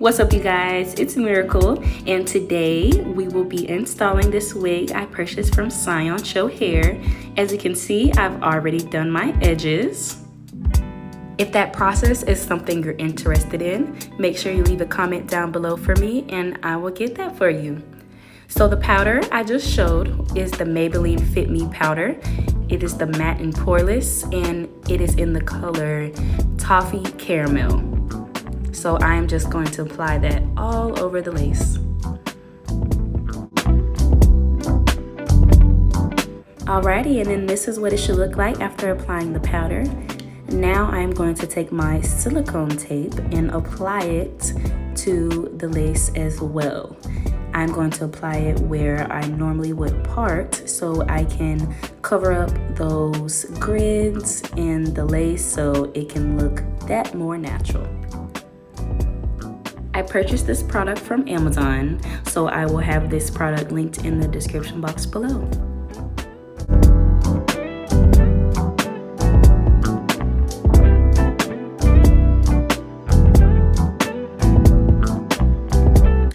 What's up, you guys? It's Miracle, and today we will be installing this wig I purchased from Siyun Show Hair. As you can see, I've already done my edges. If that process is something you're interested in, make sure you leave a comment down below for me and I will get that for you. So the powder I just showed is the Maybelline Fit Me Powder. It is the matte and poreless, and it is in the color Toffee Caramel. So I'm just going to apply that all over the lace. Alrighty, and then this is what it should look like after applying the powder. Now I'm going to take my silicone tape and apply it to the lace as well. I'm going to apply it where I normally would part so I can cover up those grids in the lace so it can look that more natural. I purchased this product from Amazon, so I will have this product linked in the description box below.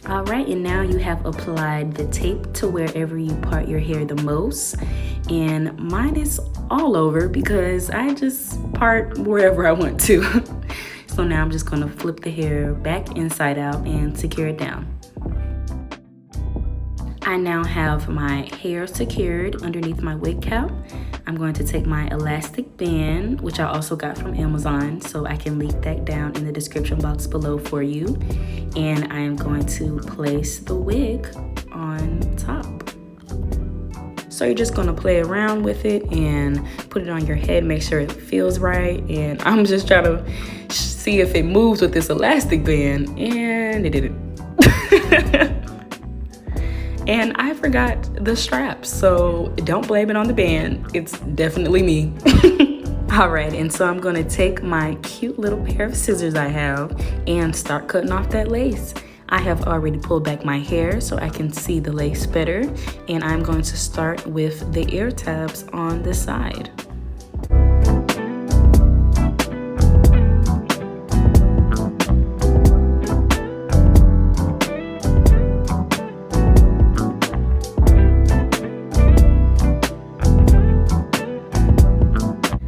Alright, and now you have applied the tape to wherever you part your hair the most, and mine is all over because I just part wherever I want to. So now I'm just gonna flip the hair back inside out and secure it down. I now have my hair secured underneath my wig cap. I'm going to take my elastic band, which I also got from Amazon, so I can link that down in the description box below for you. And I'm going to place the wig on top. So you're just gonna play around with it and put it on your head, make sure it feels right. And I'm just trying to see if it moves with this elastic band, and it didn't. And I forgot the straps, so don't blame it on the band. It's definitely me. All right, and so I'm gonna take my cute little pair of scissors I have and start cutting off that lace. I have already pulled back my hair so I can see the lace better, and I'm going to start with the ear tabs on the side.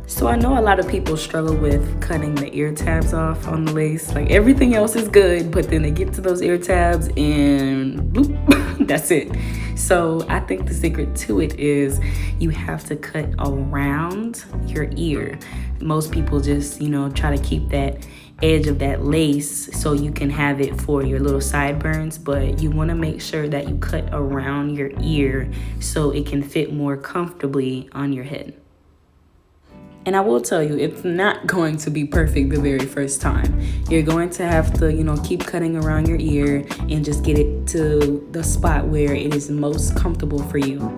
So I know a lot of people struggle with cutting the ear tabs off on the lace. Like, everything else is good, but then they get to those ear tabs and bloop, that's it. So I think the secret to it is you have to cut around your ear. Most people just, try to keep that edge of that lace so you can have it for your little sideburns, but you want to make sure that you cut around your ear so it can fit more comfortably on your head. And I will tell you, it's not going to be perfect the very first time. You're going to have to, keep cutting around your ear and just get it to the spot where it is most comfortable for you.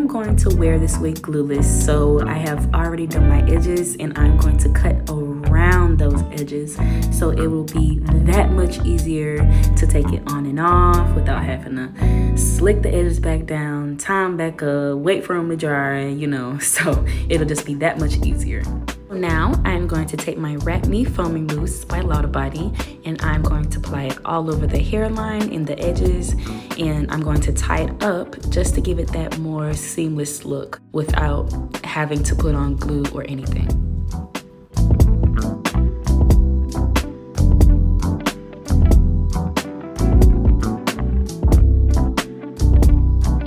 Going to wear this wig glueless, so I have already done my edges and I'm going to cut around those edges so it will be that much easier to take it on and off without having to slick the edges back down, tie them back up, wait for them to dry, so it'll just be that much easier. Now I'm going to take my Wrap Me Foaming Mousse by Body, and I'm going to apply it all over the hairline and the edges, and I'm going to tie it up just to give it that more seamless look without having to put on glue or anything.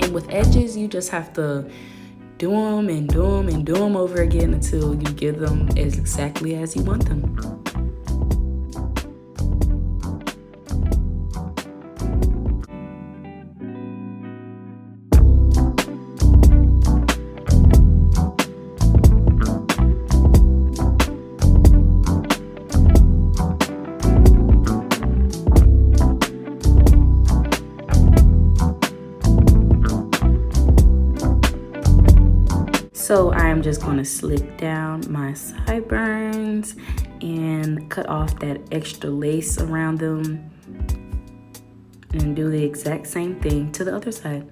And with edges, you just have to do them and do them and do them over again until you get them as exactly as you want them. So I'm just going to slick down my sideburns and cut off that extra lace around them and do the exact same thing to the other side.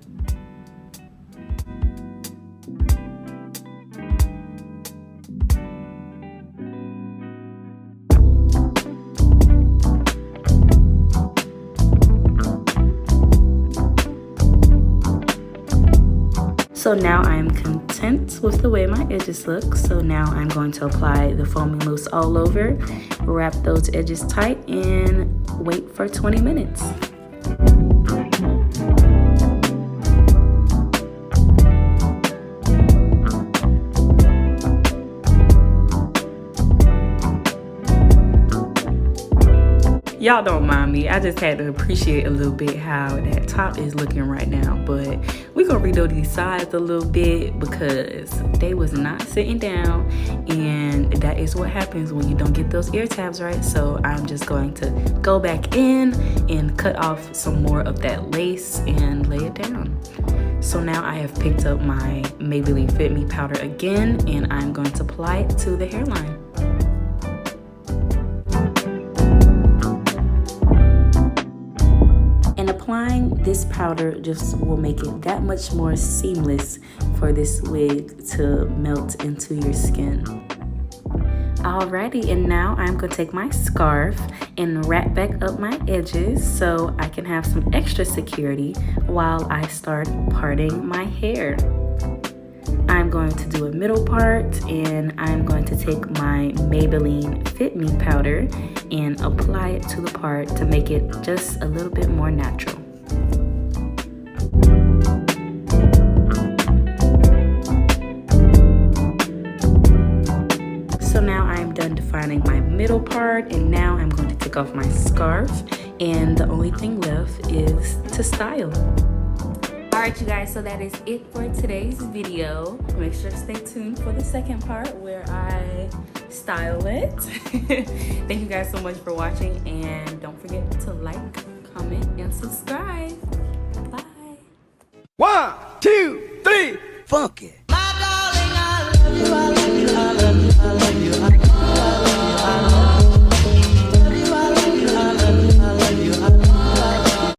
So now I'm content with the way my edges look. So now I'm going to apply the foaming mousse all over, wrap those edges tight, and wait for 20 minutes. Y'all don't mind me, I just had to appreciate a little bit how that top is looking right now. But we're gonna redo these sides a little bit because they was not sitting down, and that is what happens when you don't get those ear tabs right. So I'm just going to go back in and cut off some more of that lace and lay it down. So now I have picked up my Maybelline Fit Me Powder again, and I'm going to apply it to the hairline. Applying this powder just will make it that much more seamless for this wig to melt into your skin. Alrighty, and now I'm going to take my scarf and wrap back up my edges so I can have some extra security while I start parting my hair. I'm going to do a middle part, and I'm going to take my Maybelline Fit Me Powder and apply it to the part to make it just a little bit more natural. So now I'm done defining my middle part, and now I'm going to take off my scarf, and the only thing left is to style. Alright you guys, so that is it for today's video. Make sure to stay tuned for the second part where I style it. Thank you guys so much for watching, and don't forget to like, comment, and subscribe. Bye. 1, 2, 3, funky. My darling, I love you, I love you, I love you, I love you.